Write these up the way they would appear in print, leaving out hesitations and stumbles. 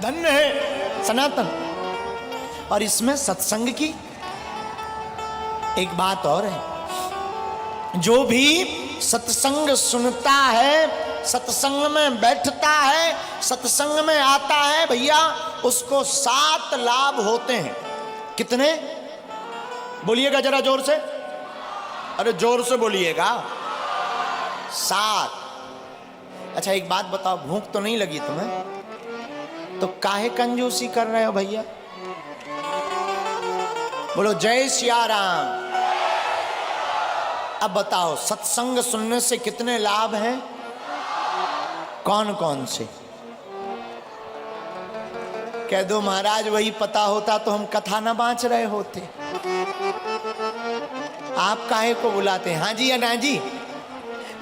धन्य है सनातन। और इसमें सत्संग की एक बात और है, जो भी सत्संग सुनता है, सत्संग में बैठता है, सत्संग में आता है भैया, उसको 7 लाभ होते हैं। कितने? बोलिएगा जरा जोर से, अरे जोर से बोलिएगा। 7। अच्छा एक बात बताओ, भूख तो नहीं लगी तुम्हें? तो काहे कंजूसी कर रहे हो भैया? बोलो जय सिया राम। अब बताओ सत्संग सुनने से कितने लाभ हैं? कौन कौन से? कह दो महाराज वही पता होता तो हम कथा ना बांच रहे होते। आप काहे को बुलाते हैं? हाँ जी या ना जी?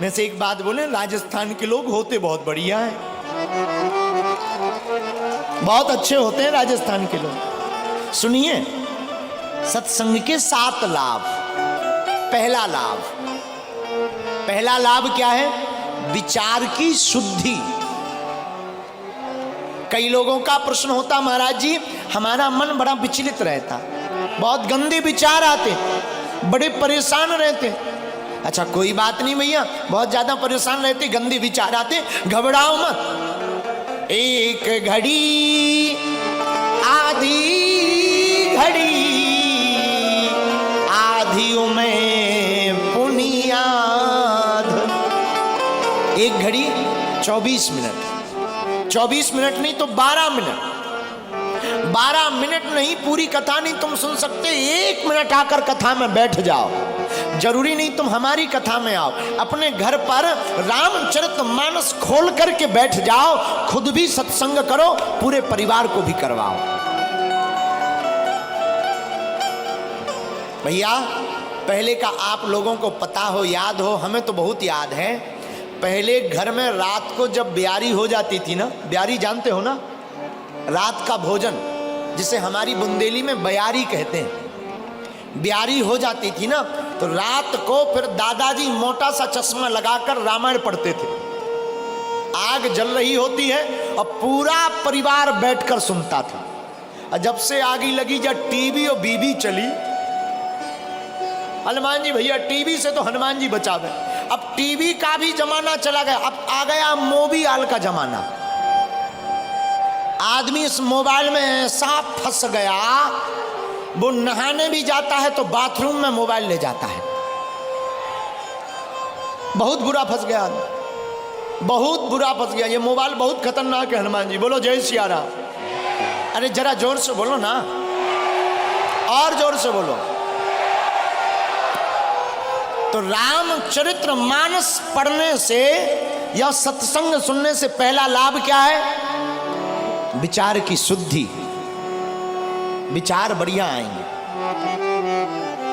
मैं से एक बात बोले, राजस्थान के लोग होते बहुत बढ़िया हैं, बहुत अच्छे होते हैं राजस्थान के लोग। सुनिए सत्संग के 7 लाभ। पहला लाभ क्या है? विचार की शुद्धि। कई लोगों का प्रश्न होता, महाराज जी हमारा मन बड़ा विचलित रहता, बहुत गंदे विचार आते, बड़े परेशान रहते। अच्छा कोई बात नहीं भैया, बहुत ज्यादा परेशान रहते, गंदे विचार आते, घबराओ मत। एक घड़ी आधी घड़ी, आधियों में पुनियाद। एक घड़ी 24 मिनट, 24 मिनट नहीं तो 12 मिनट। 12 मिनट नहीं, पूरी कथा नहीं तुम सुन सकते, 1 मिनट आकर कथा में बैठ जाओ। जरूरी नहीं तुम हमारी कथा में आओ, अपने घर पर रामचरितमानस खोल करके बैठ जाओ, खुद भी सत्संग करो, पूरे परिवार को भी करवाओ। भैया पहले का आप लोगों को पता हो, याद हो, हमें तो बहुत याद है। पहले घर में रात को जब ब्यारी हो जाती थी ना, ब्यारी जानते हो ना, रात का भोजन जिसे हमारी बुंदेली में बयारी कहते हैं, ब्यारी हो जाती थी ना, तो रात को फिर दादाजी मोटा सा चश्मा लगाकर रामायण पढ़ते थे। आग जल रही होती है और पूरा परिवार बैठकर सुनता था। और जब से आग लगी, जब टीवी और बीबी चली, हनुमान जी भैया टीवी से तो हनुमान जी बचावे। अब टीवी का भी जमाना चला गया, अब आ गया मोबाइल का जमाना। आदमी इस मोबाइल में ऐसा फंस गया, वो नहाने भी जाता है तो बाथरूम में मोबाइल ले जाता है। बहुत बुरा फंस गया, बहुत बुरा फंस गया। ये मोबाइल बहुत खतरनाक है। हनुमान जी बोलो जय सिया राम। अरे जरा जोर से बोलो ना, और जोर से बोलो। तो रामचरितमानस पढ़ने से या सत्संग सुनने से पहला लाभ क्या है? विचार की शुद्धि। विचार बढ़िया आएंगे,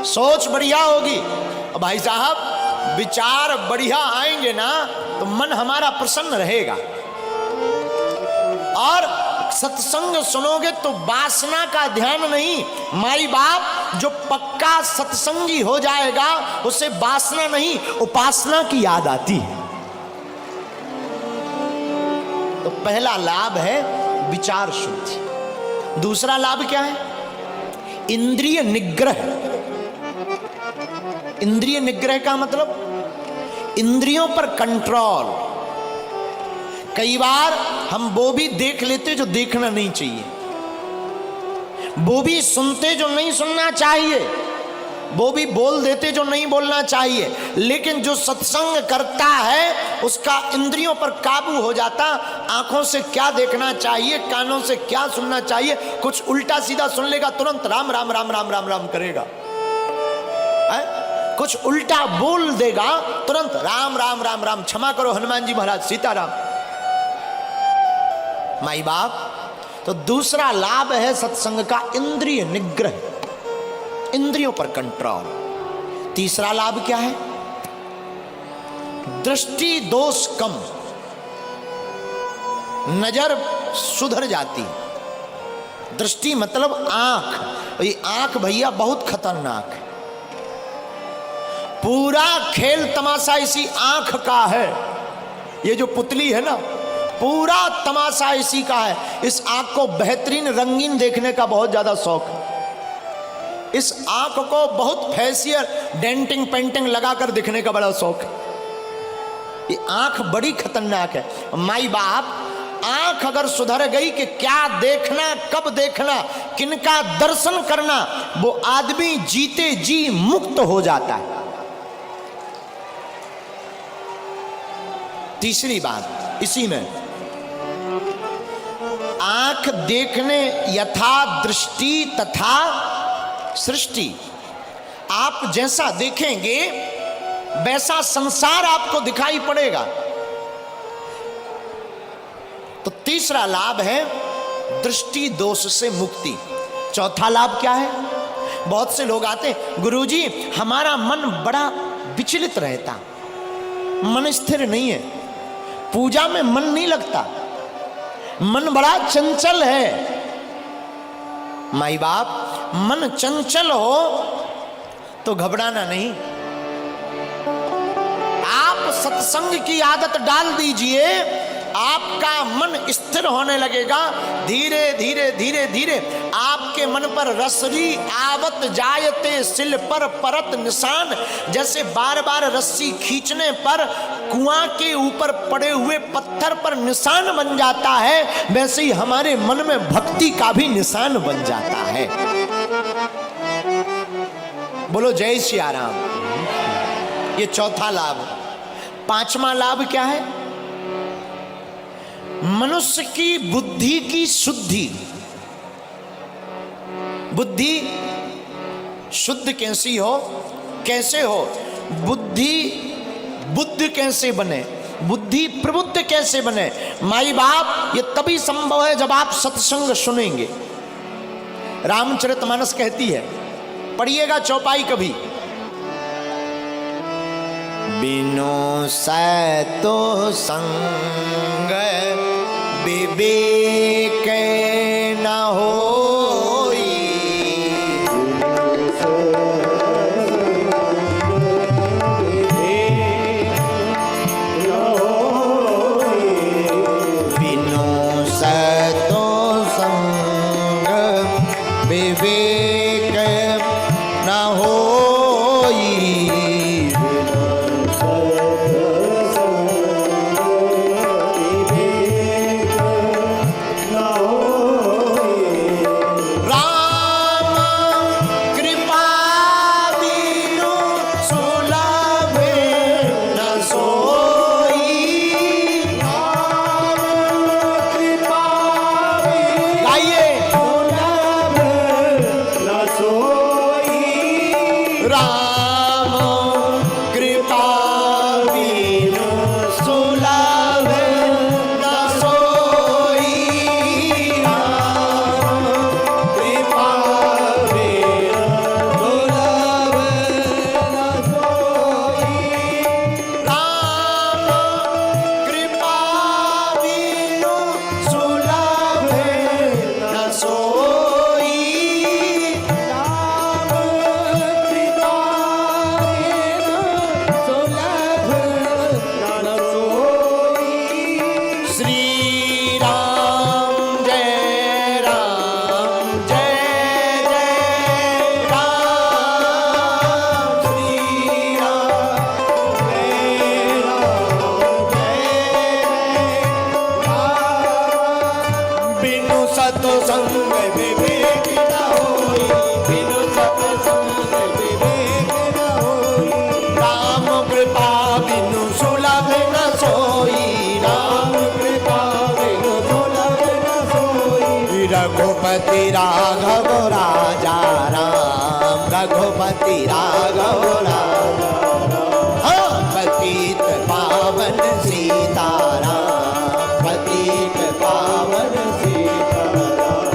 सोच बढ़िया होगी। भाई साहब विचार बढ़िया आएंगे ना तो मन हमारा प्रसन्न रहेगा। और सत्संग सुनोगे तो वासना का ध्यान नहीं। माई बाप जो पक्का सत्संगी हो जाएगा उसे वासना नहीं, उपासना की याद आती है। तो पहला लाभ है विचार शुद्धि। दूसरा लाभ क्या है? इंद्रिय निग्रह। इंद्रिय निग्रह का मतलब इंद्रियों पर कंट्रोल। कई बार हम वो भी देख लेते जो देखना नहीं चाहिए, वो भी सुनते जो नहीं सुनना चाहिए, वो भी बोल देते जो नहीं बोलना चाहिए। लेकिन जो सत्संग करता है उसका इंद्रियों पर काबू हो जाता। आंखों से क्या देखना चाहिए, कानों से क्या सुनना चाहिए, कुछ उल्टा सीधा सुन लेगा तुरंत राम राम राम राम राम राम करेगा। कुछ उल्टा बोल देगा तुरंत राम राम राम राम, क्षमा करो हनुमान जी महाराज, सीताराम। माई बाप, तो दूसरा लाभ है सत्संग का इंद्रिय निग्रह, इंद्रियों पर कंट्रोल। तीसरा लाभ क्या है? दृष्टि दोष कम, नजर सुधर जाती। दृष्टि मतलब आंख। ये आंख भैया बहुत खतरनाक है। पूरा खेल तमाशा इसी आंख का है। ये जो पुतली है ना, पूरा तमाशा इसी का है। इस आंख को बेहतरीन रंगीन देखने का बहुत ज्यादा शौक है। इस आंख को बहुत फैशियल डेंटिंग पेंटिंग लगाकर दिखने का बड़ा शौक है। ये आंख बड़ी खतरनाक है। माई बाप आंख अगर सुधर गई कि क्या देखना, कब देखना, किनका दर्शन करना, वो आदमी जीते जी मुक्त हो जाता है। तीसरी बात इसी में, आंख देखने यथा दृष्टि तथा सृष्टि। आप जैसा देखेंगे वैसा संसार आपको दिखाई पड़ेगा। तो तीसरा लाभ है दृष्टि दोष से मुक्ति। चौथा लाभ क्या है? बहुत से लोग आते हैं, गुरुजी हमारा मन बड़ा विचलित रहता, मन स्थिर नहीं है, पूजा में मन नहीं लगता, मन बड़ा चंचल है। माई बाप, मन चंचल हो तो घबराना नहीं। आप सत्संग की आदत डाल दीजिए, आपका मन स्थिर होने लगेगा। धीरे धीरे धीरे धीरे आपके मन पर रसरी आवत जायते सिल पर परत निशान। जैसे बार बार रस्सी खींचने पर कुआं के ऊपर पड़े हुए पत्थर पर निशान बन जाता है, वैसे ही हमारे मन में भक्ति का भी निशान बन जाता है। बोलो जय सिया राम। ये चौथा लाभ। पांचवा लाभ क्या है? मनुष्य की बुद्धि की शुद्धि। बुद्धि शुद्ध कैसी हो, कैसे हो? बुद्धि बुद्ध कैसे बने, बुद्धि प्रबुद्ध कैसे बने? माई बाप, ये तभी संभव है जब आप सत्संग सुनेंगे। रामचरितमानस कहती है, पढ़िएगा चौपाई कभी। बिनु सतो संग विवेक न होई। बिनु सतो संग विवेक न होई। रघुपति राघव राजा राम, रघुपति राघव राजा राम। पतित पावन सीताराम, पतित पावन सीताराम।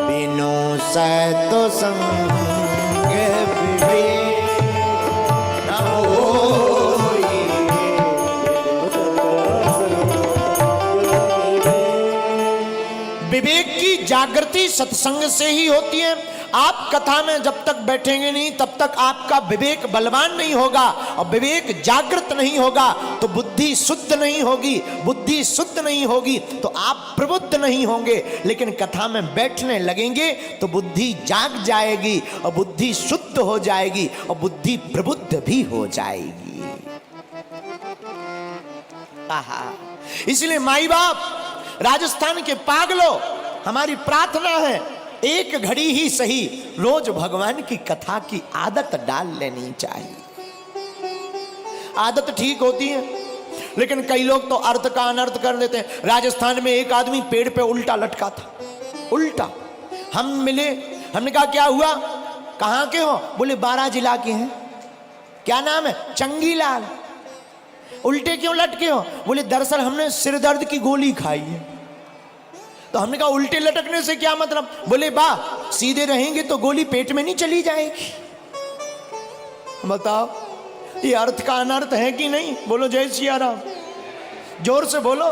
बिनु सतो संग विवेक न होई। विवेक की जागृति सत्संग से ही होती है। आप कथा में जब तक बैठेंगे नहीं तब तक आपका विवेक बलवान नहीं होगा, और विवेक जागृत नहीं होगा तो बुद्धि शुद्ध नहीं होगी, बुद्धि शुद्ध नहीं होगी तो आप प्रबुद्ध नहीं होंगे। लेकिन कथा में बैठने लगेंगे तो बुद्धि जाग जाएगी और बुद्धि शुद्ध हो जाएगी और बुद्धि प्रबुद्ध भी हो जाएगी। आहा, इसलिए माई बाप, राजस्थान के पागलों, हमारी प्रार्थना है एक घड़ी ही सही रोज भगवान की कथा की आदत डाल लेनी चाहिए। आदत ठीक होती है, लेकिन कई लोग तो अर्थ का अनर्थ कर देते हैं। राजस्थान में एक आदमी पेड़ पे उल्टा लटका था, उल्टा। हम मिले, हमने कहा क्या हुआ, कहां के हो? बोले 12 जिला के हैं। क्या नाम है? चंगीलाल। उल्टे क्यों लटके हो? बोले दरअसल हमने सिर दर्द की गोली खाई है। तो हमने कहा उल्टे लटकने से क्या मतलब? बोले बा सीधे रहेंगे तो गोली पेट में नहीं चली जाएगी। बताओ ये अर्थ का अनर्थ है कि नहीं? बोलो जय सिया राम, जोर से बोलो।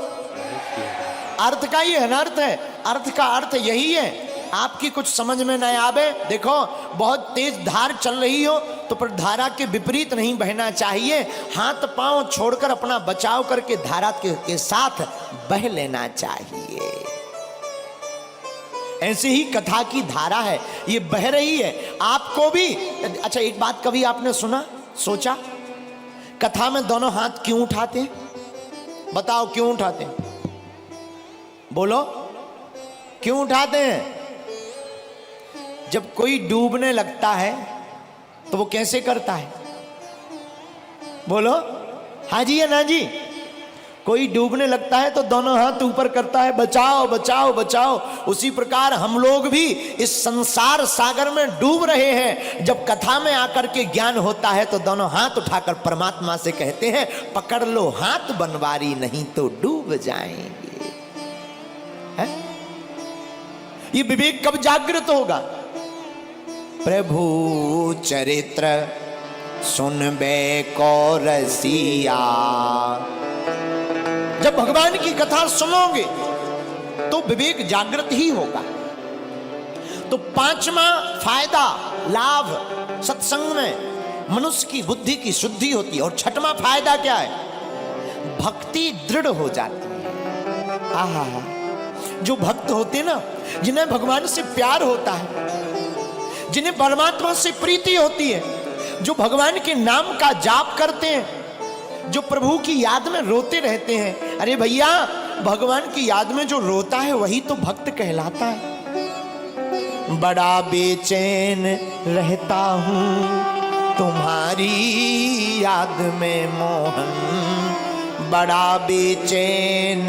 अर्थ का ये अनर्थ है, अर्थ का अर्थ यही है। आपकी कुछ समझ में न आवे, देखो बहुत तेज धार चल रही हो तो पर धारा के विपरीत नहीं बहना चाहिए। हाथ पांव छोड़कर अपना बचाव करके धारा के साथ बह लेना चाहिए। ऐसे ही कथा की धारा है, ये बह रही है आपको भी। अच्छा एक बात कभी आपने सुना, सोचा, कथा में दोनों हाथ क्यों उठाते हैं? बताओ क्यों उठाते हैं? बोलो क्यों उठाते हैं? जब कोई डूबने लगता है तो वो कैसे करता है? बोलो हाँ जी या ना जी? कोई डूबने लगता है तो दोनों हाथ ऊपर करता है, बचाओ बचाओ बचाओ। उसी प्रकार हम लोग भी इस संसार सागर में डूब रहे हैं। जब कथा में आकर के ज्ञान होता है तो दोनों हाथ उठाकर परमात्मा से कहते हैं पकड़ लो हाथ बनवारी, नहीं तो डूब जाएंगे। है? ये विवेक कब जागृत होगा? प्रभु चरित्र सुनबे को रसिया। जब भगवान की कथा सुनोगे तो विवेक जागृत ही होगा। तो पांचवा फायदा, लाभ सत्संग में मनुष्य की बुद्धि की शुद्धि होती है। और छठवां फायदा क्या है? भक्ति दृढ़ हो जाती है। आहा, जो भक्त होते ना, जिन्हें भगवान से प्यार होता है, जिन्हें परमात्मा से प्रीति होती है, जो भगवान के नाम का जाप करते हैं, जो प्रभु की याद में रोते रहते हैं। अरे भैया, भगवान की याद में जो रोता है वही तो भक्त कहलाता है। बड़ा बेचैन रहता हूँ तुम्हारी याद में मोहन, बड़ा बेचैन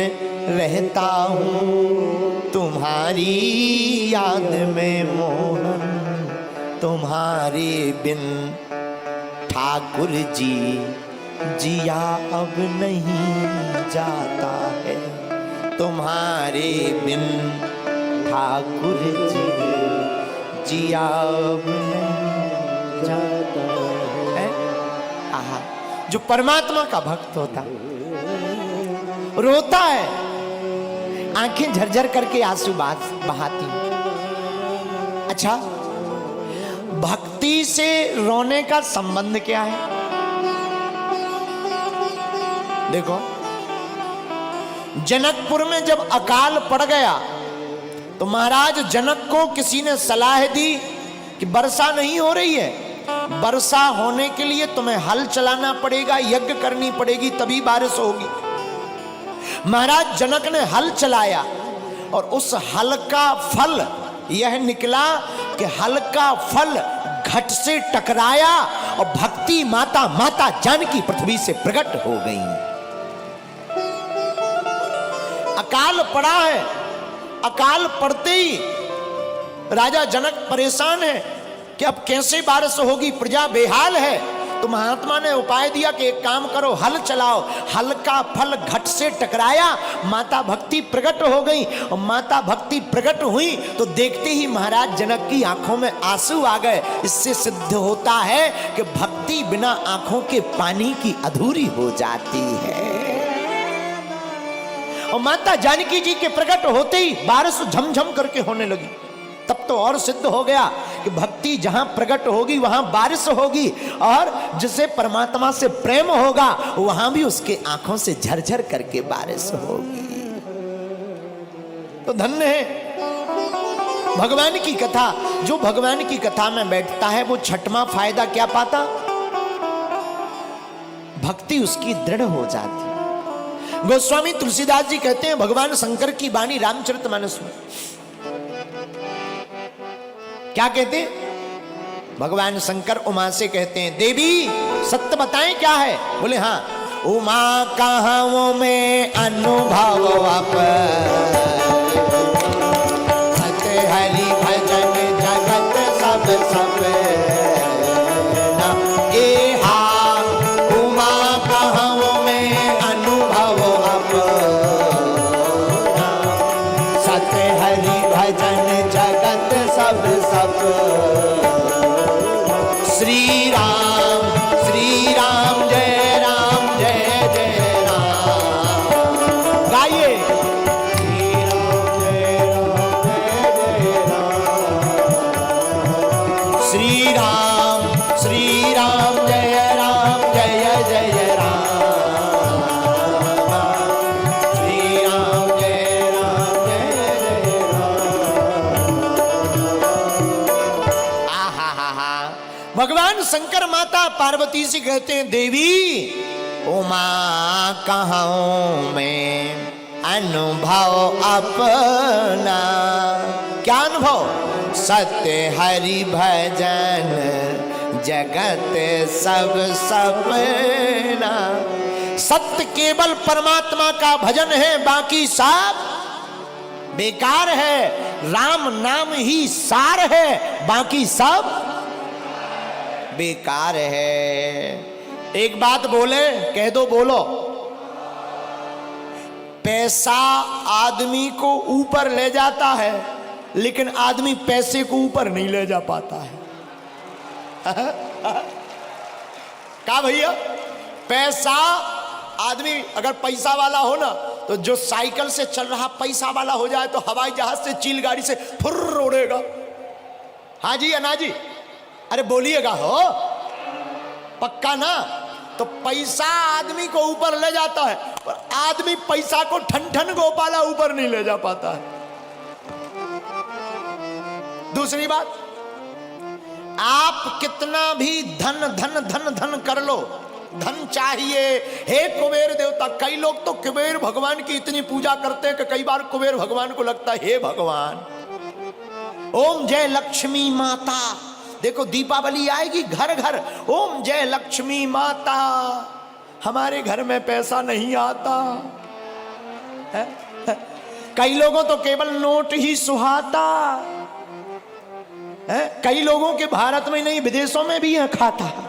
रहता हूँ तुम्हारी याद में मोहन, तुम्हारे बिन ठाकुर जी जिया अब नहीं जाता है, तुम्हारे बिन ठाकुर जी जिया अब नहीं जाता है। आहा, जो परमात्मा का भक्त होता रोता है, आंखें झरझर करके आंसू बहाती। अच्छा, भक्ति से रोने का संबंध क्या है? देखो, जनकपुर में जब अकाल पड़ गया तो महाराज जनक को किसी ने सलाह दी कि वर्षा नहीं हो रही है, वर्षा होने के लिए तुम्हें हल चलाना पड़ेगा, यज्ञ करनी पड़ेगी, तभी बारिश होगी। महाराज जनक ने हल चलाया और उस हल का फल यह निकला कि हल का फल घट से टकराया और भक्ति माता जानकी पृथ्वी से प्रकट हो गई। अकाल पड़ा है, अकाल पड़ते ही राजा जनक परेशान है कि अब कैसे बारिश होगी, प्रजा बेहाल है। तो महात्मा ने उपाय दिया कि एक काम करो, हल चलाओ। हल का फल घट से टकराया, माता भक्ति प्रकट हो गई। और माता भक्ति प्रकट हुई तो देखते ही महाराज जनक की आंखों में आंसू आ गए। इससे सिद्ध होता है कि भक्ति बिना आंखों के पानी की अधूरी हो जाती है। और माता जानकी जी के प्रकट होते ही बारिश झमझम करके होने लगी। तब तो और सिद्ध हो गया कि भक्ति जहां प्रकट होगी वहां बारिश होगी, और जिसे परमात्मा से प्रेम होगा वहां भी उसके आंखों से झरझर करके बारिश होगी। तो धन्य है भगवान की कथा। जो भगवान की कथा में बैठता है वो छठवां फायदा क्या पाता? भक्ति उसकी दृढ़ हो जाती। गोस्वामी तुलसीदास जी कहते हैं भगवान शंकर की वाणी रामचरितमानस में क्या कहते हैं? भगवान शंकर उमा से कहते हैं, देवी सत्य बताएं क्या है? बोले हाँ। उमा कहां में अनुभव आप, हरि भजन जगत सब सब ना। ए हा उमा कहां में अनुभव आप, सत्य हरि भजन जगत सब सब। श्री राम जय जय राम। गाइए श्री राम जय राम जय राम। श्री राम जय राम। आहा हा हा। भगवान शंकर माता पार्वती से कहते हैं, देवी उमा कहां में अनुभव अपना। क्या अनुभव? सत्य हरि भजन जगत सब सपना। सत्य केवल परमात्मा का भजन है, बाकी सब बेकार है। राम नाम ही सार है, बाकी सब बेकार है। एक बात बोले, कह दो, बोलो। पैसा आदमी को ऊपर ले जाता है, लेकिन आदमी पैसे को ऊपर नहीं ले जा पाता है। क्या भैया? पैसा आदमी अगर पैसा वाला हो ना, तो जो साइकिल से चल रहा पैसा वाला हो जाए तो हवाई जहाज से, चिल गाड़ी से फुर्र उड़ेगा। हाँ जी अना जी, अरे बोलिएगा हो, पक्का ना? तो पैसा आदमी को ऊपर ले जाता है, पर आदमी पैसा को ठन ठन गोपाला ऊपर नहीं ले जा पाता है। दूसरी बात, आप कितना भी धन धन धन धन कर लो, धन चाहिए, हे कुबेर देवता। कई लोग तो कुबेर भगवान की इतनी पूजा करते हैं कि कई बार कुबेर भगवान को लगता है, हे भगवान ओम जय लक्ष्मी माता। देखो दीपावली आएगी घर घर, ओम जय लक्ष्मी माता। हमारे घर में पैसा नहीं आता है? कई लोगों तो केवल नोट ही सुहाता है। कई लोगों के भारत में नहीं, विदेशों में भी है खाता है?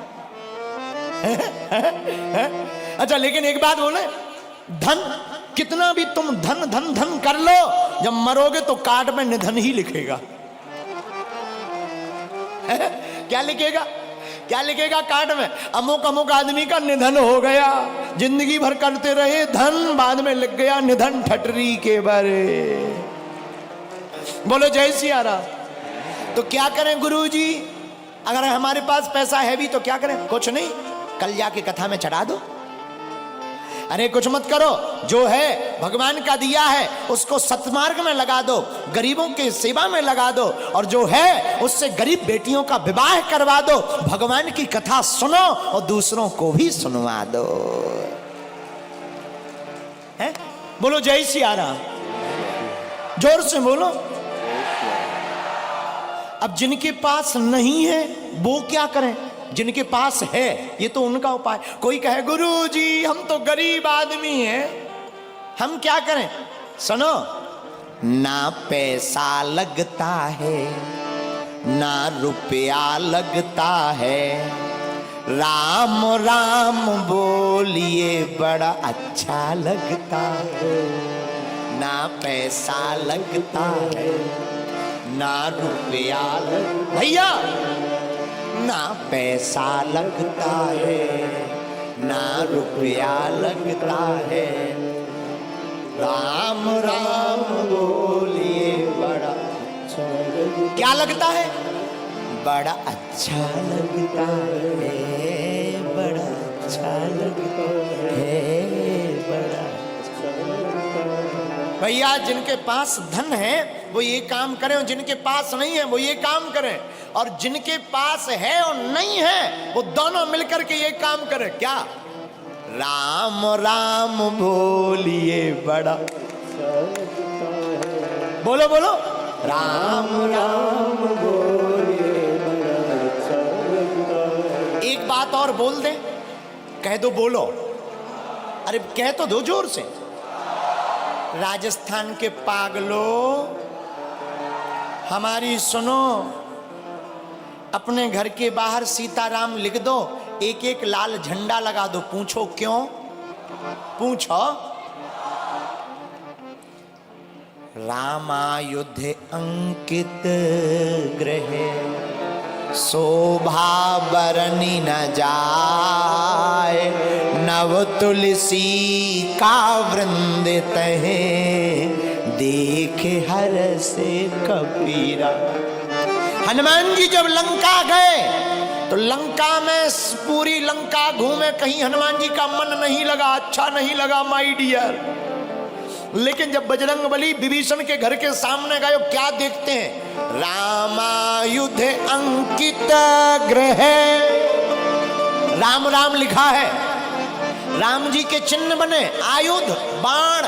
अच्छा, लेकिन एक बात बोले, धन कितना भी तुम धन धन धन कर लो, जब मरोगे तो कार्ड में निधन ही लिखेगा। क्या लिखेगा? क्या लिखेगा कार्ड में? अमुक अमुक आदमी का निधन हो गया, जिंदगी भर करते रहे धन, बाद में लिख गया निधन ठटरी के बारे। बोलो जय सिया राम। तो क्या करें गुरुजी? अगर हमारे पास पैसा है भी तो क्या करें? कुछ नहीं, कल जाके कथा में चढ़ा दो। अरे कुछ मत करो, जो है भगवान का दिया है उसको सत्मार्ग में लगा दो, गरीबों की सेवा में लगा दो, और जो है उससे गरीब बेटियों का विवाह करवा दो। भगवान की कथा सुनो और दूसरों को भी सुनवा दो। है? बोलो जय सिया राम, जोर से बोलो। अब जिनके पास नहीं है वो क्या करें? जिनके पास है ये तो उनका उपाय। कोई कहे गुरुजी हम तो गरीब आदमी हैं, हम क्या करें? सुनो, ना पैसा लगता है, ना रुपया लगता है, राम राम बोलिए बड़ा अच्छा लगता है। ना पैसा लगता है, ना रुपया भैया, ना पैसा लगता है, ना रुपया लगता है, राम राम बोलिए बड़ा अच्छा। क्या लगता है? बड़ा अच्छा लगता है, बड़ा अच्छा लगता है, बड़ा अच्छा लगता है। भैया जिनके पास धन है वो ये काम करें, और जिनके पास नहीं है वो ये काम करें, और जिनके पास है और नहीं है वो दोनों मिलकर के ये काम करें। क्या? राम राम बोलिए, बड़ा बोलो बोलो, राम राम बोलिए, बड़ा। एक बात और बोल दे, कह दो, बोलो, अरे कह तो दो जोर से। राजस्थान के पागलों, हमारी सुनो, अपने घर के बाहर सीताराम लिख दो, एक एक लाल झंडा लगा दो। पूछो क्यों? पूछो। रामायुध अंकित गृह, शोभा बरनी न जाए, नव तुलसी का वृंद तहे, देखे हर से कबीरा। हनुमान जी जब लंका गए तो लंका में पूरी लंका घूमे, कहीं हनुमान जी का मन नहीं लगा, अच्छा नहीं लगा माय डियर। लेकिन जब बजरंग बली विभीषण के घर के सामने गए, क्या देखते हैं? रामायुध अंकित गृह, राम राम लिखा है, राम जी के चिन्ह बने, आयुध बाण,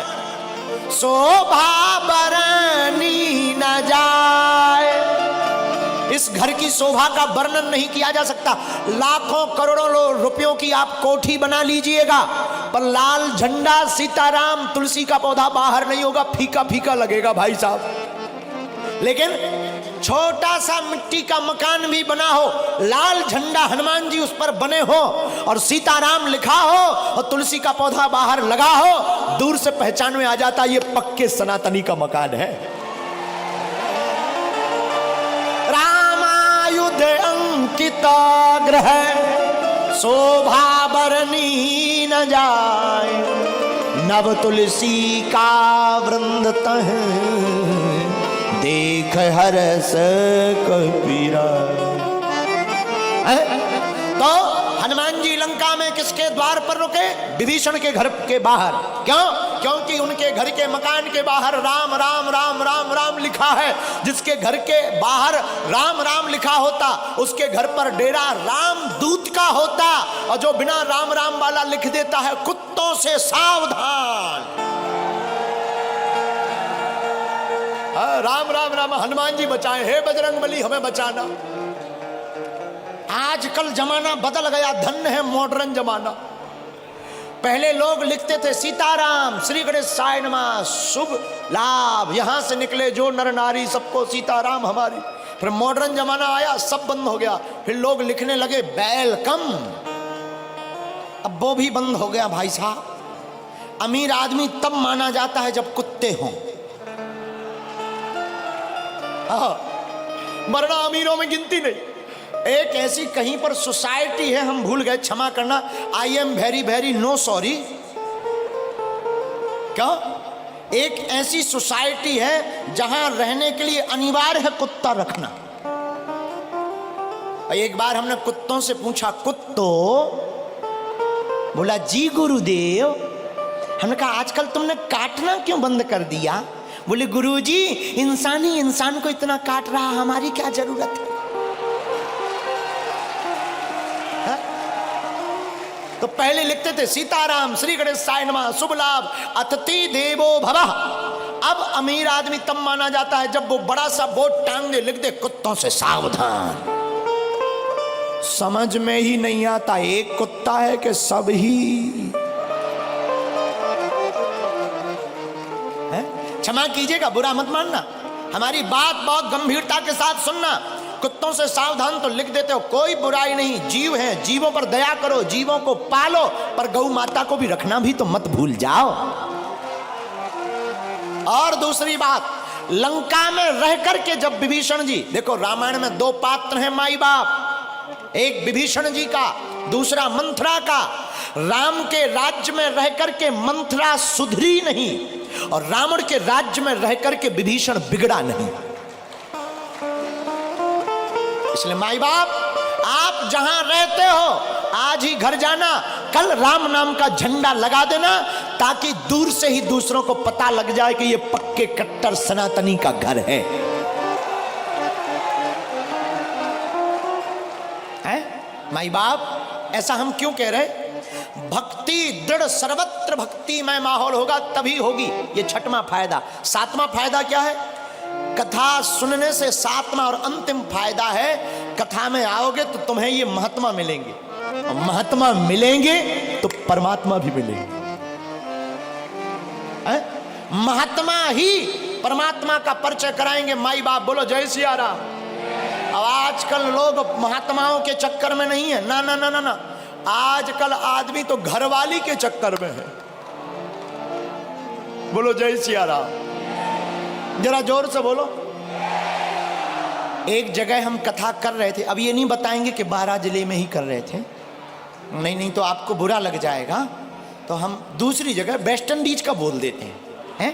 शोभा बरनी न जाए। इस घर की शोभा का वर्णन नहीं किया जा सकता। लाखों करोड़ों रुपयों की आप कोठी बना लीजिएगा, पर लाल झंडा सीताराम तुलसी का पौधा बाहर नहीं होगा, फीका फीका लगेगा भाई साहब। लेकिन छोटा सा मिट्टी का मकान भी बना हो, लाल झंडा हनुमान जी उस पर बने हो और सीताराम लिखा हो और तुलसी का पौधा बाहर लगा हो, दूर से पहचान में आ जाता ये पक्के सनातनी का मकान है। रामायुध अंकित गृह, शोभा बरनी न जाए, नव तुलसी का वृंद तह, देख हरस कबीरा। तो हनुमान जी लंका में किसके द्वार पर रुके? विभीषण के घर के बाहर। क्यों? क्योंकि उनके घर के मकान के बाहर राम राम राम राम राम लिखा है। जिसके घर के बाहर राम राम लिखा होता उसके घर पर डेरा राम दूत का होता, और जो बिना राम राम वाला लिख देता है कुत्तों से सावधान। राम राम राम, हनुमान जी बचाए, हे बजरंग बली हमें बचाना। आजकल जमाना बदल गया, धन्य है मॉडर्न जमाना। पहले लोग लिखते थे सीताराम श्री गणेशाय नमः, शुभ लाभ, यहां से निकले जो नर नारी सबको सीताराम हमारी। फिर मॉडर्न जमाना आया, सब बंद हो गया। फिर लोग लिखने लगे वेलकम, अब वो भी बंद हो गया भाई साहब। अमीर आदमी तब माना जाता है जब कुत्ते हों, वरना अमीरों में गिनती नहीं। एक ऐसी कहीं पर सोसाइटी है, हम भूल गए, क्षमा करना, I am very very no sorry. क्या? एक ऐसी सोसाइटी है जहां रहने के लिए अनिवार्य है कुत्ता रखना। एक बार हमने कुत्तों से पूछा, कुत्तों? बोला जी गुरुदेव। हमने कहा आजकल तुमने काटना क्यों बंद कर दिया? बोले गुरुजी इंसान ही इंसान को इतना काट रहा, हमारी क्या जरूरत है? तो पहले लिखते थे सीताराम श्री गणेशाय नमः, शुभ लाभ, अतिथि देवो भवः। अब अमीर आदमी तब माना जाता है जब वो बड़ा सा बोर्ड टांग दे, लिख दे कुत्तों से सावधान। समझ में ही नहीं आता एक कुत्ता है कि सब ही। क्षमा कीजिएगा, बुरा मत मानना, हमारी बात बहुत गंभीरता के साथ सुनना। कुत्तों से सावधान तो लिख देते हो, कोई बुराई नहीं, जीव हैं, जीवों पर दया करो, जीवों को पालो, पर गौ माता को भी रखना भी तो मत भूल जाओ। और दूसरी बात, लंका में रह करके जब विभीषण जी, देखो रामायण में दो पात्र हैं माई बाप, एक विभीषण जी का, दूसरा मंथरा का। राम के राज्य में रह करके मंथरा सुधरी नहीं और रावण के राज्य में रह करके विभीषण बिगड़ा नहीं। इसलिए माई बाप, आप जहां रहते हो आज ही घर जाना, कल राम नाम का झंडा लगा देना, ताकि दूर से ही दूसरों को पता लग जाए कि ये पक्के कट्टर सनातनी का घर है। माई बाप, ऐसा हम क्यों कह रहे? भक्ति दृढ़, सर्वत्र भक्तिमय माहौल होगा तभी होगी। ये छठवां फायदा। सातवां फायदा क्या है? कथा सुनने से सातवां और अंतिम फायदा है, कथा में आओगे तो तुम्हें ये महात्मा मिलेंगे, और महात्मा मिलेंगे तो परमात्मा भी मिलेंगे। महात्मा ही परमात्मा का परिचय कराएंगे। माई बाप बोलो जय सिया राम। अब आजकल लोग महात्माओं के चक्कर में नहीं है, ना ना ना ना ना, आजकल आदमी तो घरवाली के चक्कर में है। बोलो जय सिया राम, जरा जोर से बोलो। एक जगह हम कथा कर रहे थे, अब ये नहीं बताएंगे कि 12 जिले में ही कर रहे थे, नहीं नहीं तो आपको बुरा लग जाएगा, तो हम दूसरी जगह वेस्ट इंडीज का बोल देते हैं।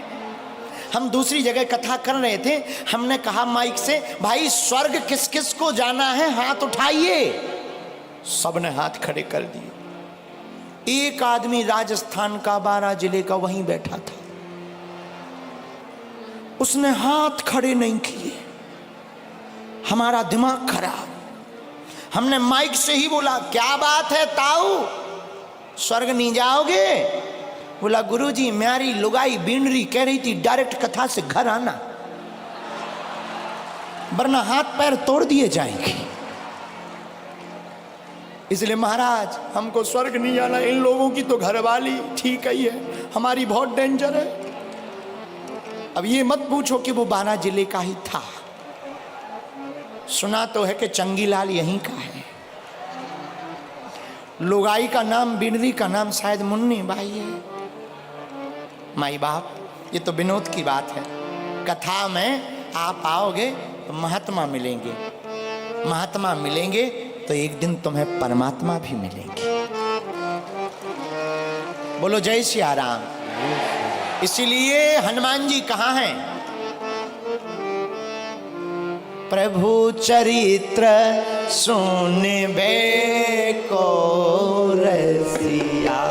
हम दूसरी जगह कथा कर रहे थे, हमने कहा माइक से, भाई स्वर्ग किस किस को जाना है हाथ उठाइए। सबने हाथ खड़े कर दिए। एक आदमी राजस्थान का 12 जिले का वहीं बैठा था, उसने हाथ खड़े नहीं किए। हमारा दिमाग खराब, हमने माइक से ही बोला, क्या बात है ताऊ, स्वर्ग नहीं जाओगे? बोला गुरुजी म्यारी लुगाई बीनरी कह रही थी डायरेक्ट कथा से घर आना, वरना हाथ पैर तोड़ दिए जाएंगे। इसलिए महाराज हमको स्वर्ग नहीं जाना, इन लोगों की तो घरवाली ठीक ही है, हमारी बहुत डेंजर है। अब ये मत पूछो कि वो 12 जिले का ही था, सुना तो है कि चंगीलाल यहीं का है, लुगाई का नाम बीनरी का नाम शायद मुन्नी बाई है। माई बाप, ये तो विनोद की बात है। कथा में आप आओगे तो महात्मा मिलेंगे, महात्मा मिलेंगे तो एक दिन तुम्हें परमात्मा भी मिलेंगे। बोलो जय सिया राम। इसीलिए हनुमान जी कहाँ हैं? प्रभु चरित्र सुनबे को रसिया,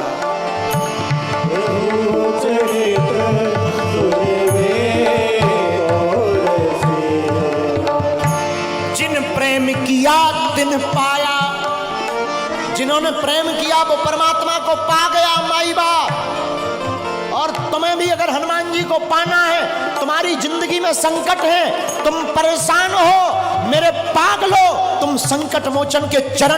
किया दिन पाया, जिन्होंने प्रेम किया वो परमात्मा को पा गया। माई बाप, और तुम्हें भी अगर हनुमान जी को पाना है, तुम्हारी जिंदगी में संकट है, तुम परेशान हो, मेरे पागलो, तुम संकट मोचन के चरण